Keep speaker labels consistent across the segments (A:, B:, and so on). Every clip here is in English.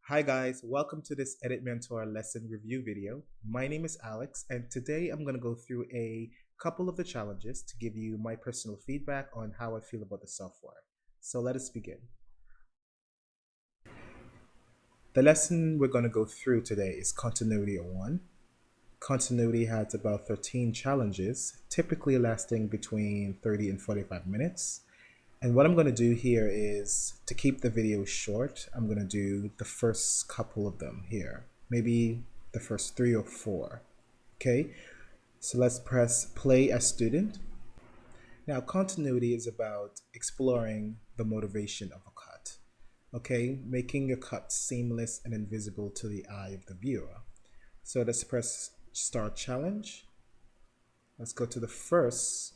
A: Hi guys, welcome to this Edit Mentor lesson review video. My name is Alex and today I'm going to go through a couple of the challenges to give you my personal feedback on how I feel about the software. So let us begin. The lesson we're going to go through today is Continuity 01. Continuity has about 13 challenges, typically lasting between 30 and 45 minutes. And what I'm going to do here is, to keep the video short, I'm going to do the first couple of them here, maybe the first 3 or 4. Okay, so let's press play as student. Now, continuity is about exploring the motivation of a cut. Okay, making your cut seamless and invisible to the eye of the viewer. So let's press start challenge. Let's go to the first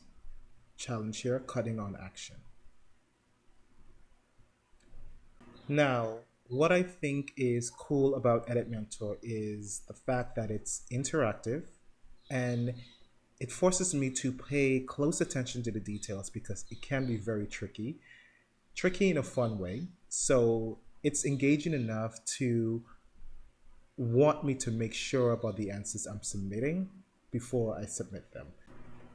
A: challenge here, cutting on action. Now, what I think is cool about Edit Mentor is the fact that it's interactive and it forces me to pay close attention to the details because it can be very tricky in a fun way. So it's engaging enough to want me to make sure about the answers I'm submitting before I submit them.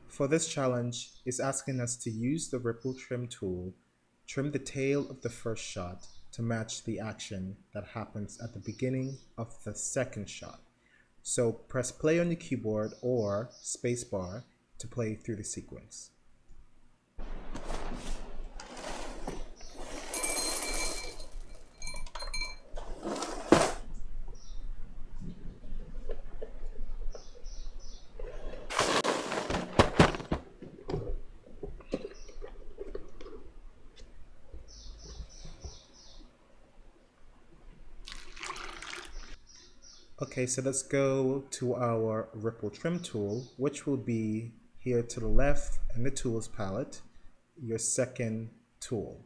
A: For this challenge, it's asking us to use the ripple trim tool, trim the tail of the first shot to match the action that happens at the beginning of the second shot. So press play on your keyboard or spacebar to play through the sequence. Okay, so let's go to our ripple trim tool, which will be here to the left in the tools palette, your second tool.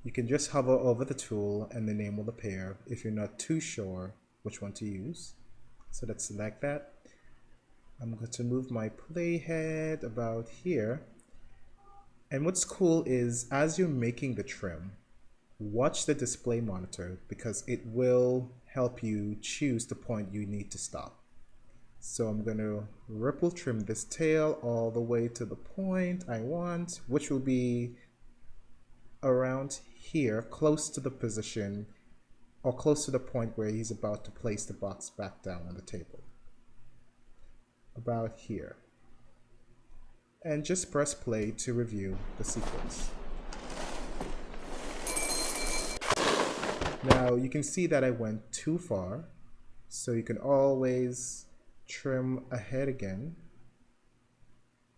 A: You can just hover over the tool and the name will appear if you're not too sure which one to use. So let's select that. I'm going to move my playhead about here. And what's cool is as you're making the trim, watch the display monitor because it will help you choose the point you need to stop. So I'm going to ripple trim this tail all the way to the point I want, which will be around here, close to the position or close to the point where he's about to place the box back down on the table. About here. And just press play to review the sequence. Now you can see that I went too far, so you can always trim ahead again.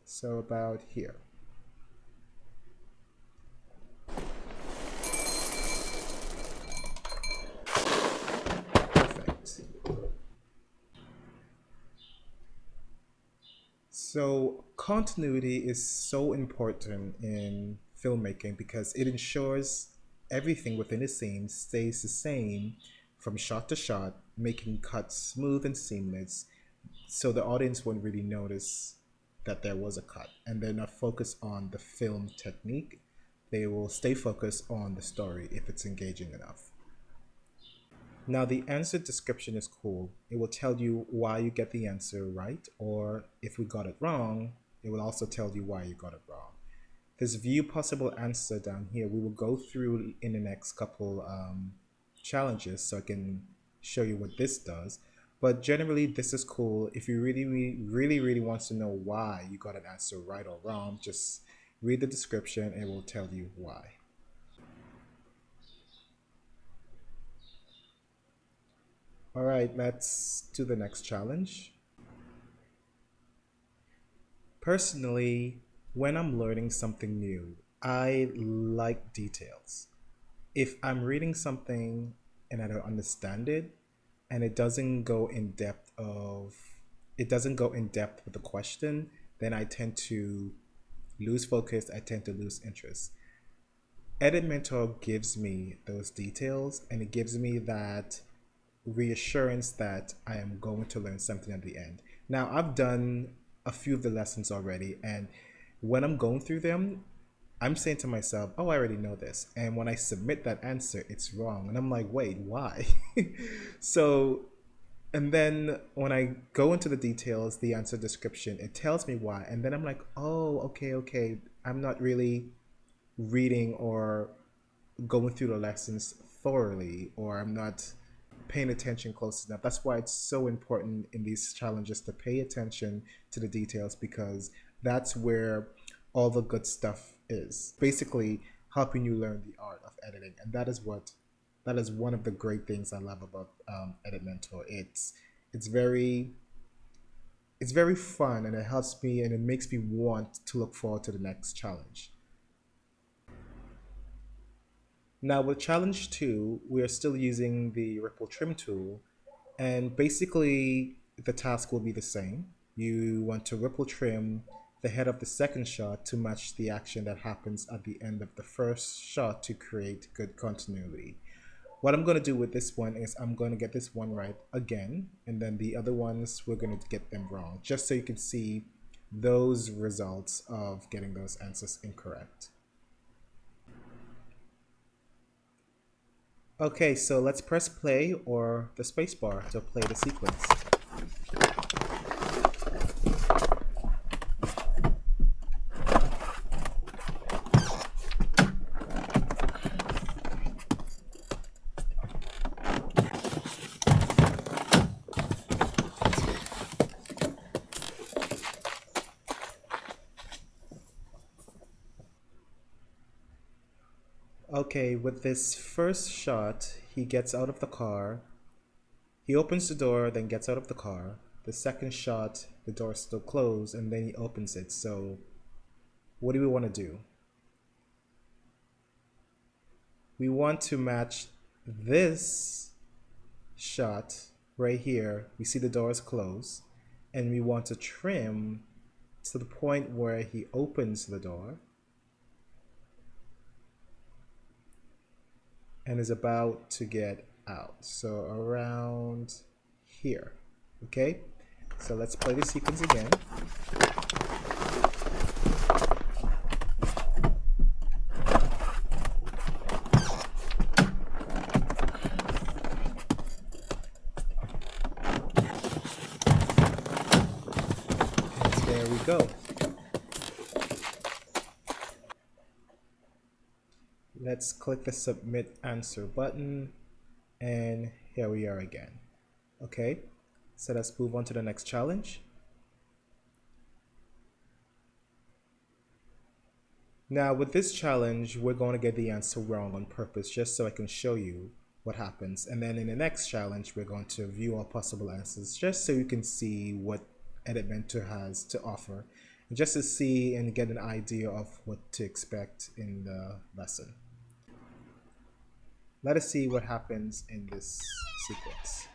A: So about here. Perfect. So continuity is so important in filmmaking because it ensures everything within the scene stays the same from shot to shot, making cuts smooth and seamless so the audience won't really notice that there was a cut and they're not focused on the film technique. They will stay focused on the story if it's engaging enough. Now the answer description is cool. It will tell you why you get the answer right, or if we got it wrong, it will also tell you why you got it wrong. This view possible answer down here, we will go through in the next couple challenges so I can show you what this does. But generally, this is cool. If you really wants to know why you got an answer right or wrong, just read the description and it will tell you why. All right, let's do the next challenge. Personally, when I'm learning something new, I like details. If I'm reading something and I don't understand it and it doesn't go in depth with the question, then I tend to lose focus, I tend to lose interest. Edit Mentor gives me those details and it gives me that reassurance that I am going to learn something at the end. Now, I've done a few of the lessons already, and when I'm going through them, I'm saying to myself, oh, I already know this. And when I submit that answer, it's wrong. And I'm like, wait, why? So, and then when I go into the details, the answer description, it tells me why. And then I'm like, oh, okay, okay. I'm not really reading or going through the lessons thoroughly, or I'm not paying attention close enough. That's why it's so important in these challenges to pay attention to the details, because that's where all the good stuff is. Basically, helping you learn the art of editing, and that is one of the great things I love about Edit Mentor. It's very it's very fun, and it helps me and it makes me want to look forward to the next challenge. Now with challenge two, we are still using the ripple trim tool, and basically the task will be the same. You want to ripple trim the head of the second shot to match the action that happens at the end of the first shot to create good continuity. What I'm going to do with this one is I'm going to get this one right again, and then the other ones we're going to get them wrong, just so you can see those results of getting those answers incorrect. Okay, so let's press play or the spacebar to play the sequence. Okay, with this first shot, he gets out of the car. He opens the door, then gets out of the car. The second shot, the door is still closed, and then he opens it. So, what do we want to do? We want to match this shot right here. We see the door is closed, and we want to trim to the point where he opens the door and is about to get out. So around here. Okay, so let's play the sequence again. And there we go. Let's click the submit answer button, and here we are again. Okay, so let's move on to the next challenge. Now with this challenge, we're going to get the answer wrong on purpose just so I can show you what happens. And then in the next challenge, we're going to view all possible answers just so you can see what Edit Mentor has to offer, and just to see and get an idea of what to expect in the lesson. Let us see what happens in this sequence.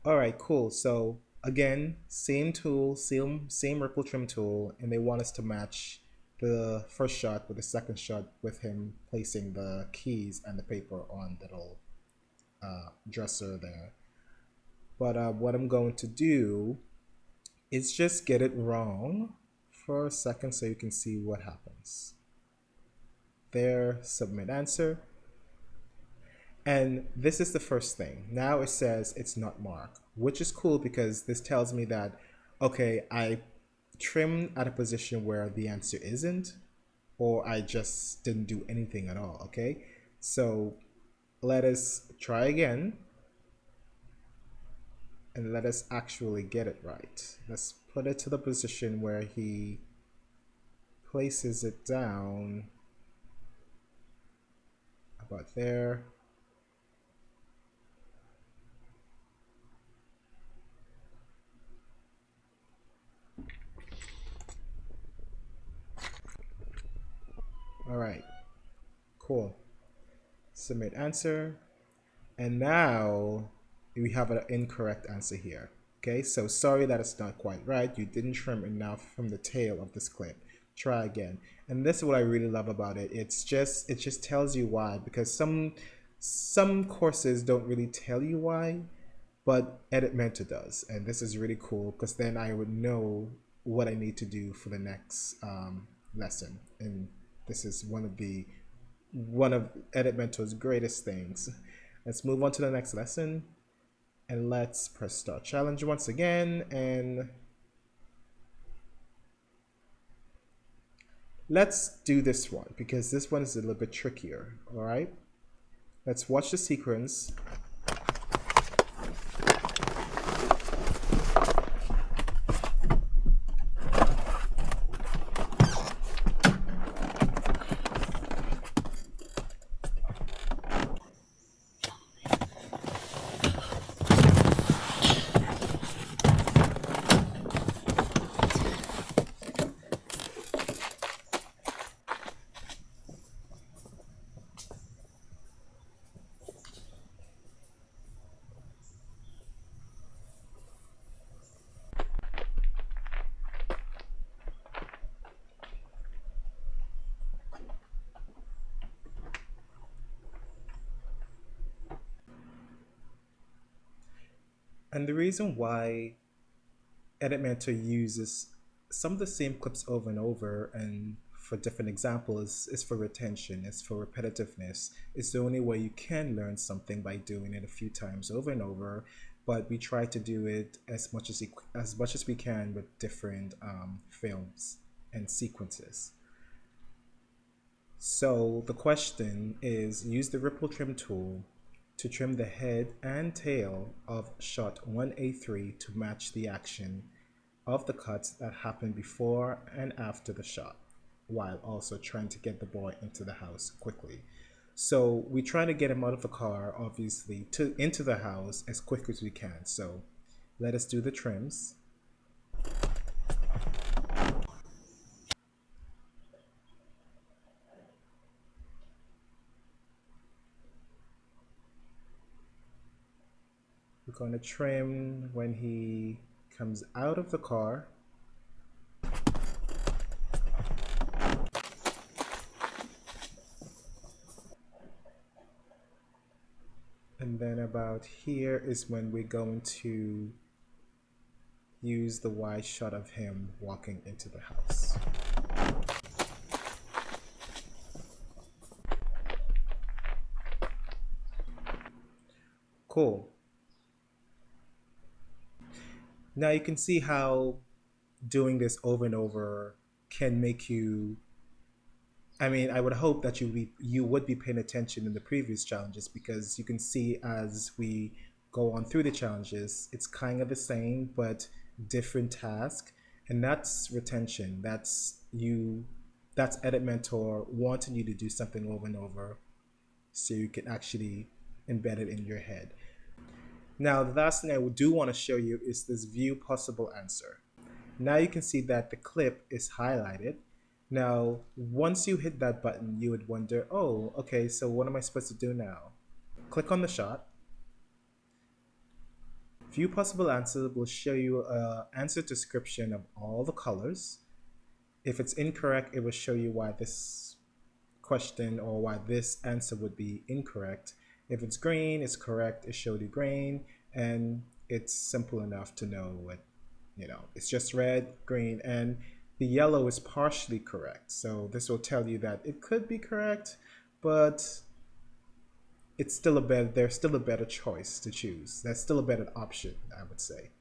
A: All right, cool. So again, same tool, same ripple trim tool, and they want us to match the first shot with the second shot with him placing the keys and the paper on the little dresser there. But what I'm going to do is just get it wrong for a second so you can see what happens. There, submit answer. And this is the first thing. Now it says it's not marked, which is cool because this tells me that, okay, I trimmed at a position where the answer isn't, or I just didn't do anything at all, okay? So let us try again, and let us actually get it right. Let's put it to the position where he places it down about there. All right, cool. Submit answer. And now we have an incorrect answer here. Okay, so sorry that it's not quite right. You didn't trim enough from the tail of this clip. try again. And this is what I really love about it. It just tells you why, because some courses don't really tell you why, but Edit Mentor does. And this is really cool because then I would know what I need to do for the next lesson. And this is one of Edit Mentor's greatest things. Let's move on to the next lesson, and let's press start challenge once again, and let's do this one because this one is a little bit trickier. All right, let's watch the sequence. And the reason why Edit Mentor uses some of the same clips over and over and for different examples is for retention, it's for repetitiveness. It's the only way you can learn something, by doing it a few times over and over. But we try to do it as much as we can with different films and sequences. So the question is, use the ripple trim tool to trim the head and tail of shot 1A3 to match the action of the cuts that happened before and after the shot, while also trying to get the boy into the house quickly. So we try to get him out of the car, obviously, to into the house as quick as we can. So let us do the trims. We're going to trim when he comes out of the car. And then about here is when we're going to use the wide shot of him walking into the house. Cool. Now you can see how doing this over and over can make you, I mean, I would hope that you would be paying attention in the previous challenges, because you can see as we go on through the challenges, it's kind of the same but different task. And that's retention. That's Edit Mentor wanting you to do something over and over so you can actually embed it in your head. Now, the last thing I do want to show you is this view possible answer. Now you can see that the clip is highlighted. Now, once you hit that button, you would wonder, oh, okay, so what am I supposed to do now? Click on the shot. View possible answer will show you an answer description of all the colors. If it's incorrect, it will show you why this question or why this answer would be incorrect. If it's green, it's correct, it showed you green, and it's simple enough to know what, it's just red, green, and the yellow is partially correct. So this will tell you that it could be correct, but there's still a better choice to choose. That's still a better option, I would say.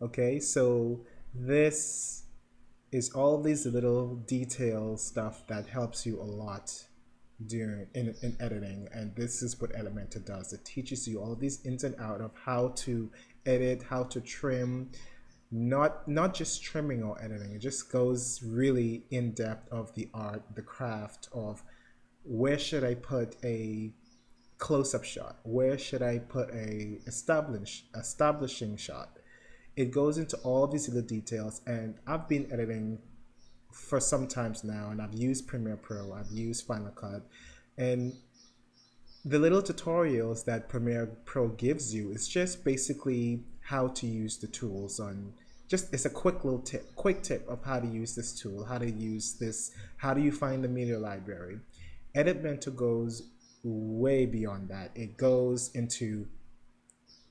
A: Okay, so this is all these little detail stuff that helps you a lot during in editing, and this is what Elementor does. It teaches you all these ins and out of how to edit, how to trim, not just trimming or editing. It just goes really in depth of the art, the craft of where should I put a close-up shot, where should I put a establishing shot. It goes into all these little details, and I've been editing for some times now, and I've used Premiere Pro, I've used Final Cut, and the little tutorials that Premiere Pro gives you is just basically how to use the tools on just it's a quick tip of how to use this tool, how to use this, how do you find the media library. Edit Mentor goes way beyond that. It goes into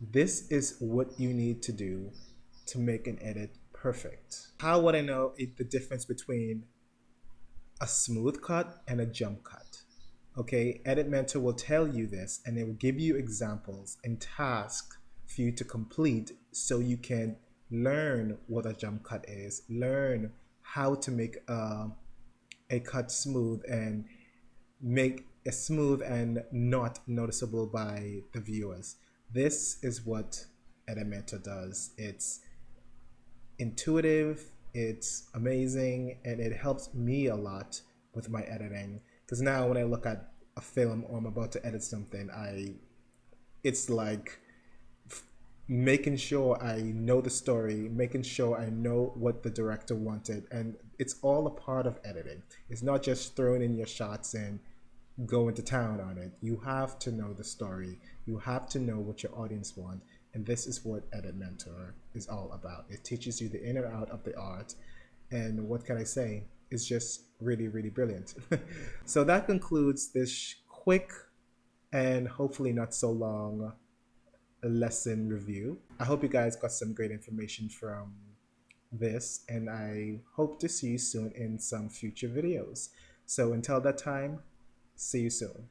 A: this is what you need to do to make an edit perfect. How would I know the difference between a smooth cut and a jump cut? Okay, Edit Mentor will tell you this, and it will give you examples and tasks for you to complete so you can learn what a jump cut is, learn how to make a cut smooth and make it smooth and not noticeable by the viewers. This is what Edit Mentor does. It's intuitive, it's amazing, and it helps me a lot with my editing. Because now when I look at a film or I'm about to edit something, it's like making sure I know the story, making sure I know what the director wanted, and it's all a part of editing. It's not just throwing in your shots and go into town on it. You have to know the story. You have to know what your audience want, and this is what Edit Mentor is all about. It teaches you the in and out of the art, and what can I say? It's just really, really brilliant. So that concludes this quick and hopefully not so long lesson review. I hope you guys got some great information from this, and I hope to see you soon in some future videos. So until that time, see you soon.